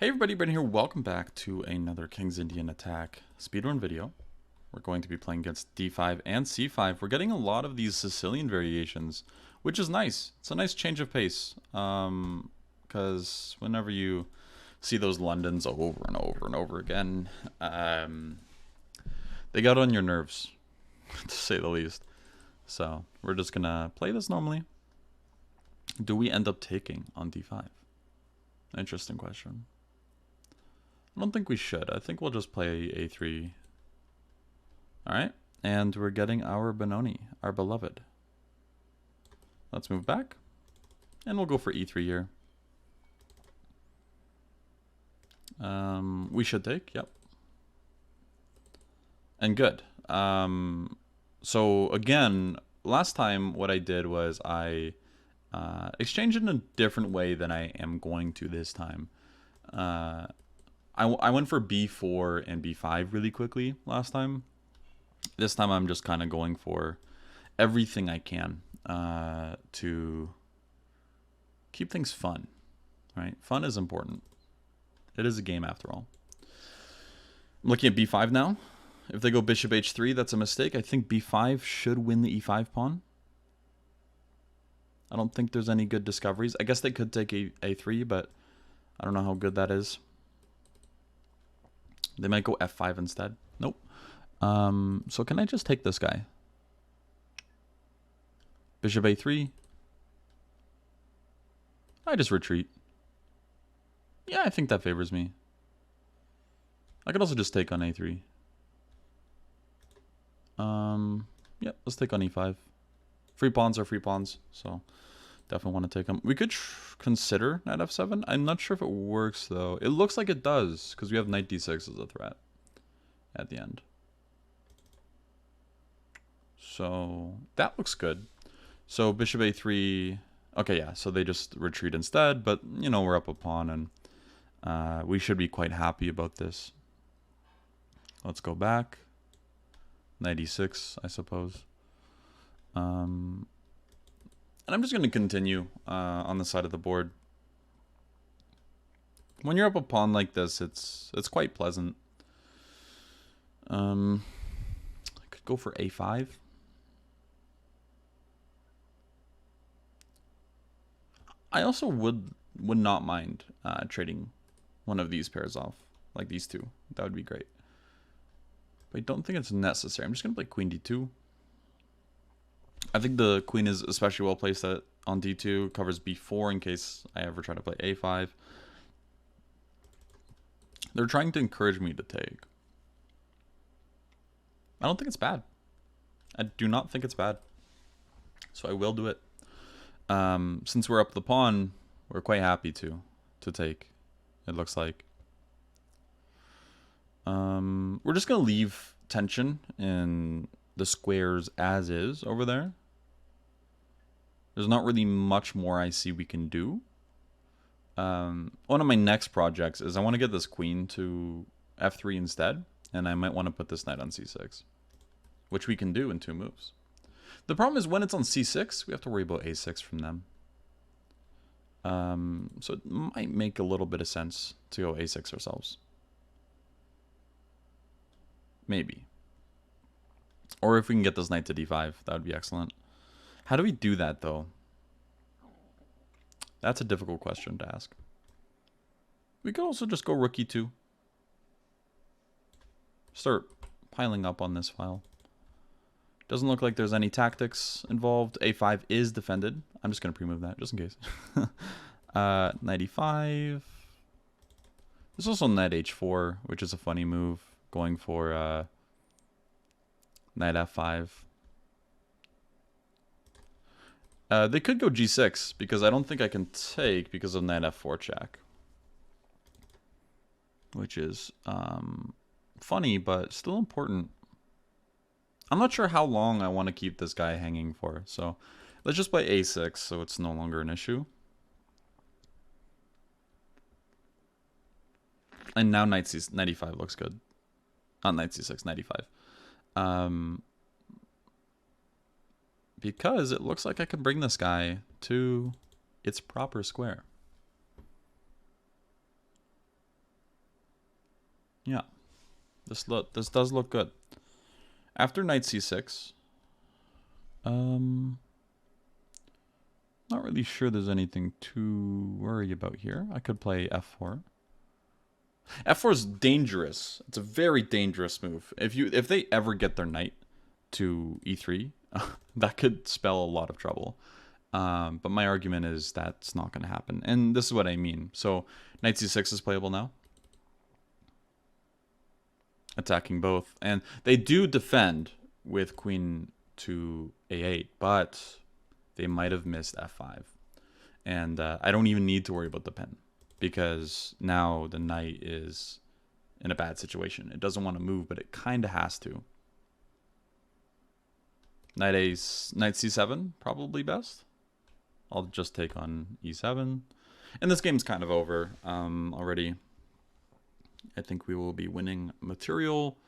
Hey everybody, Ben here. Welcome back to another King's Indian attack speedrun video. We're going to be playing against d5 and c5. We're getting a lot of these Sicilian variations, which is nice. It's a nice change of pace, because whenever you see those Londons over and over and over again, they got on your nerves, to say the least. So we're just gonna play this normally. Do we end up taking on d5? Interesting question. I don't think we should. I think we'll just play a3. Alright, and we're getting our Benoni, our beloved. Let's move back, and we'll go for e3 here. We should take, yep. And good. So again, last time what I did was I exchanged in a different way than I am going to this time. I went for b4 and b5 really quickly last time. This time I'm just kind of going for everything I can to keep things fun, right? Fun is important. It is a game after all. I'm looking at b5 now. If they go bishop h3, that's a mistake. I think b5 should win the e5 pawn. I don't think there's any good discoveries. I guess they could take a3, but I don't know how good that is. They might go f5 instead. Nope. So can I just take this guy? Bishop a3. I just retreat. Yeah, I think that favors me. I could also just take on a3. Yeah, let's take on e5. Free pawns are free pawns, so definitely want to take them. We could consider knight f7. I'm not sure if it works, though. It looks like it does, because we have knight d6 as a threat at the end. So that looks good. So bishop a3. Okay, yeah, so they just retreat instead, but, you know, we're up a pawn, and we should be quite happy about this. Let's go back. Knight e6, I suppose. And I'm just going to continue on the side of the board. When you're up a pawn like this, it's quite pleasant. I could go for a5. I also would not mind trading one of these pairs off, like these two. That would be great. But I don't think it's necessary. I'm just going to play queen d2. I think the queen is especially well placed on d2, covers b4 in case I ever try to play a5. They're trying to encourage me to take. I don't think it's bad. I do not think it's bad. So I will do it. Since we're up the pawn, we're quite happy to take, it looks like. We're just going to leave tension in the squares as is over there. There's not really much more I see we can do. One of my next projects is I want to get this queen to f3 instead, and I might want to put this knight on c6, which we can do in 2 moves. The problem is when it's on c6, we have to worry about a6 from them. So it might make a little bit of sense to go a6 ourselves. Maybe. Or if we can get this knight to d5, that would be excellent. How do we do that, though? That's a difficult question to ask. We could also just go rook e2. Start piling up on this file. Doesn't look like there's any tactics involved. a5 is defended. I'm just going to pre-move that, just in case. Knight e5. There's also knight h4, which is a funny move. Going for knight f5. They could go g6, because I don't think I can take because of knight f4 check. Which is funny, but still important. I'm not sure how long I want to keep this guy hanging for, so let's just play a6 so it's no longer an issue. And now knight e5 looks good. Not knight c6, knight e5. Because it looks like I can bring this guy to its proper square. Yeah, this does look good. After knight c6, not really sure there's anything to worry about here. I could play f4. F4 is dangerous. It's a very dangerous move. If they ever get their knight to e3, that could spell a lot of trouble. But my argument is that's not going to happen. And this is what I mean. So knight c6 is playable now. Attacking both. And they do defend with queen to a8, but they might have missed f5. And I don't even need to worry about the pin, because now the knight is in a bad situation. It doesn't want to move, but it kind of has to. Knight c7, probably best. I'll just take on e7. And this game's kind of over already. I think we will be winning material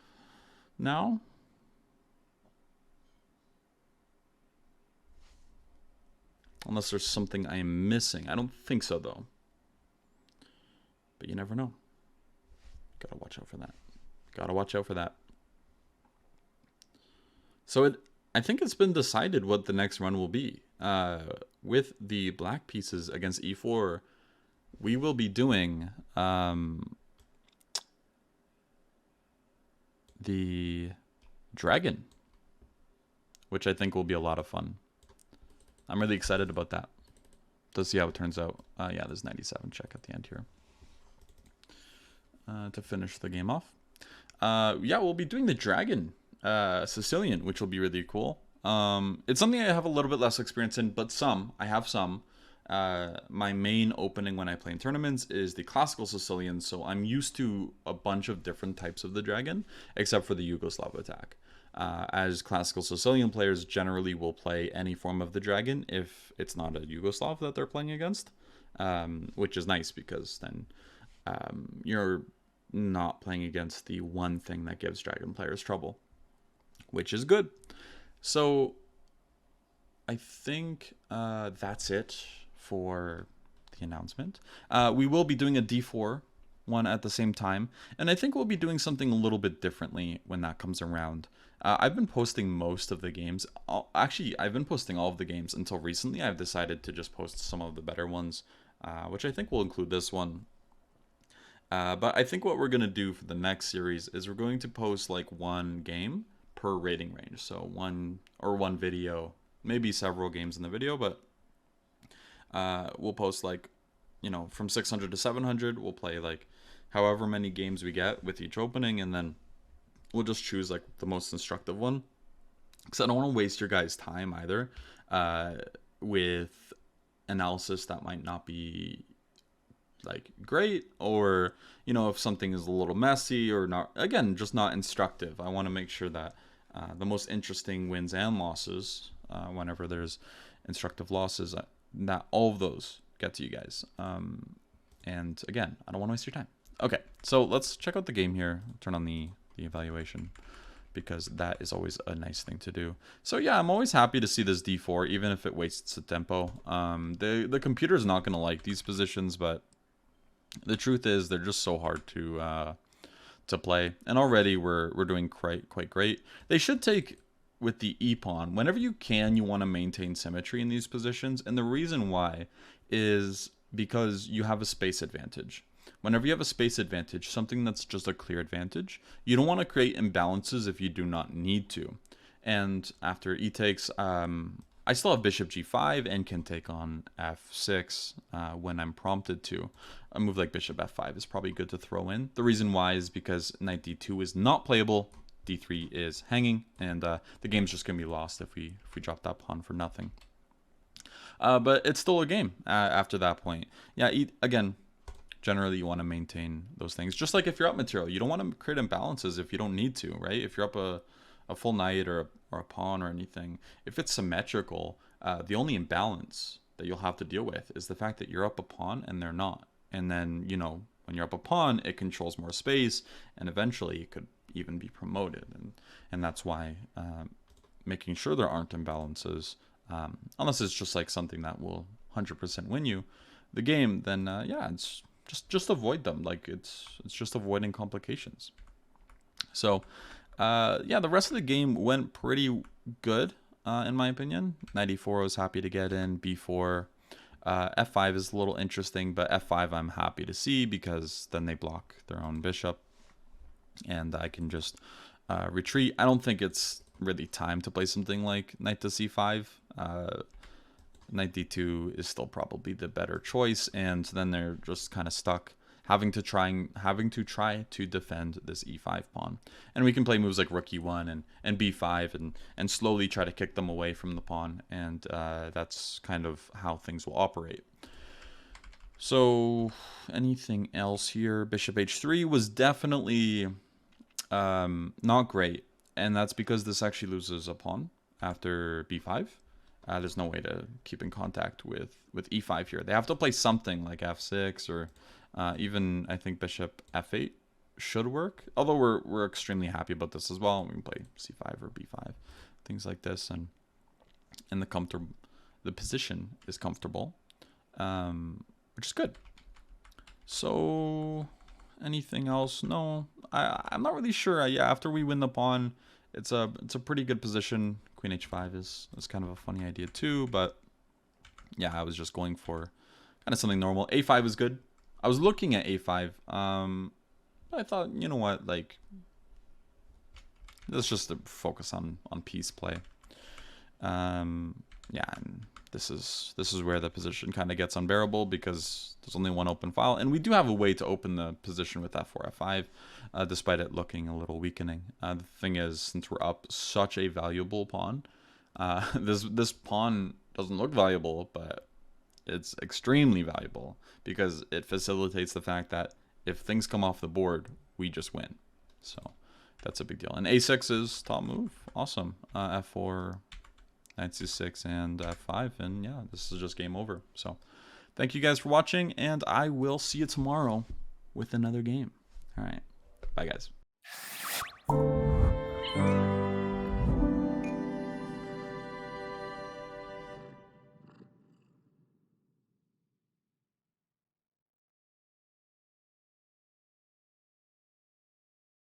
now. Unless there's something I am missing. I don't think so, though. But you never know. Gotta watch out for that. Gotta watch out for that. So I think it's been decided what the next run will be. With the black pieces against e4, we will be doing the dragon, which I think will be a lot of fun. I'm really excited about that. Let's see how it turns out. Yeah, there's 97 check at the end here to finish the game off. Yeah, we'll be doing the dragon Sicilian, which will be really cool. It's something I have a little bit less experience in, but I have some. My main opening when I play in tournaments is the classical Sicilian, so I'm used to a bunch of different types of the dragon, except for the Yugoslav attack. As classical Sicilian players generally will play any form of the dragon if it's not a Yugoslav that they're playing against, which is nice because then you're not playing against the one thing that gives dragon players trouble, which is good. So I think that's it for the announcement. We will be doing a d4 one at the same time, and I think we'll be doing something a little bit differently when that comes around. I've been posting most of the games. Actually, I've been posting all of the games until recently. I've decided to just post some of the better ones, which I think will include this one. But I think what we're going to do for the next series is we're going to post like one game per rating range. So one video, maybe several games in the video, but we'll post like, from 600 to 700. We'll play like however many games we get with each opening, and then we'll just choose like the most instructive one, because I don't want to waste your guys' time either with analysis that might not be like great, or if something is a little messy or not, again, just not instructive. I want to make sure that the most interesting wins and losses, whenever there's instructive losses, that all of those get to you guys. And again, I don't want to waste your time. Okay, so let's check out the game here. Turn on the evaluation, because that is always a nice thing to do. So yeah, I'm always happy to see this d4, even if it wastes the tempo. The computer is not going to like these positions, but the truth is they're just so hard to play. And already we're doing quite great. They should take with the e-pawn. Whenever you can, you want to maintain symmetry in these positions. And the reason why is because you have a space advantage. Whenever you have a space advantage, something that's just a clear advantage, you don't want to create imbalances if you do not need to. And after e takes, I still have bishop g5 and can take on f6 when I'm prompted to. A move like bishop f5 is probably good to throw in. The reason why is because knight d2 is not playable, d3 is hanging, and the game's just going to be lost if we drop that pawn for nothing. But it's still a game after that point. Yeah, again, generally you want to maintain those things. Just like if you're up material, you don't want to create imbalances if you don't need to, right? If you're up a full knight or a pawn or anything, if it's symmetrical, the only imbalance that you'll have to deal with is the fact that you're up a pawn and they're not. And then, when you're up a pawn, it controls more space, and eventually it could even be promoted. And that's why making sure there aren't imbalances, unless it's just like something that will 100% win you the game, then yeah, just avoid them. Like it's just avoiding complications. So yeah, the rest of the game went pretty good in my opinion. Knight e4 I was happy to get in. b4, f5 is a little interesting, but f5 I'm happy to see because then they block their own bishop, and I can just retreat. I don't think it's really time to play something like knight to c5. Knight d2 is still probably the better choice, and then they're just kind of stuck having to try to defend this e5 pawn. And we can play moves like rook e1 and b5 and slowly try to kick them away from the pawn, and that's kind of how things will operate. So anything else here? Bishop h3 was definitely not great, and that's because this actually loses a pawn after b5. There's no way to keep in contact with e5 here. They have to play something like f6 or even I think bishop f8 should work. Although we're extremely happy about this as well. We can play c5 or b5, things like this, and the position is comfortable, which is good. So anything else? No, I'm not really sure. Yeah, after we win the pawn, it's a pretty good position. Queen h5 is kind of a funny idea too, but yeah, I was just going for kind of something normal. a5 is good. I was looking at a5, but I thought, you know what, like, let's just focus on piece play. Yeah, and this is where the position kind of gets unbearable because there's only one open file, and we do have a way to open the position with f4, f5, despite it looking a little weakening. The thing is, since we're up such a valuable pawn, this pawn doesn't look valuable, but it's extremely valuable because it facilitates the fact that if things come off the board, we just win. So that's a big deal. And a6 is top move. Awesome. f4, knight c6, and f5, and yeah, this is just game over. So thank you guys for watching, and I will see you tomorrow with another game. All right, bye guys.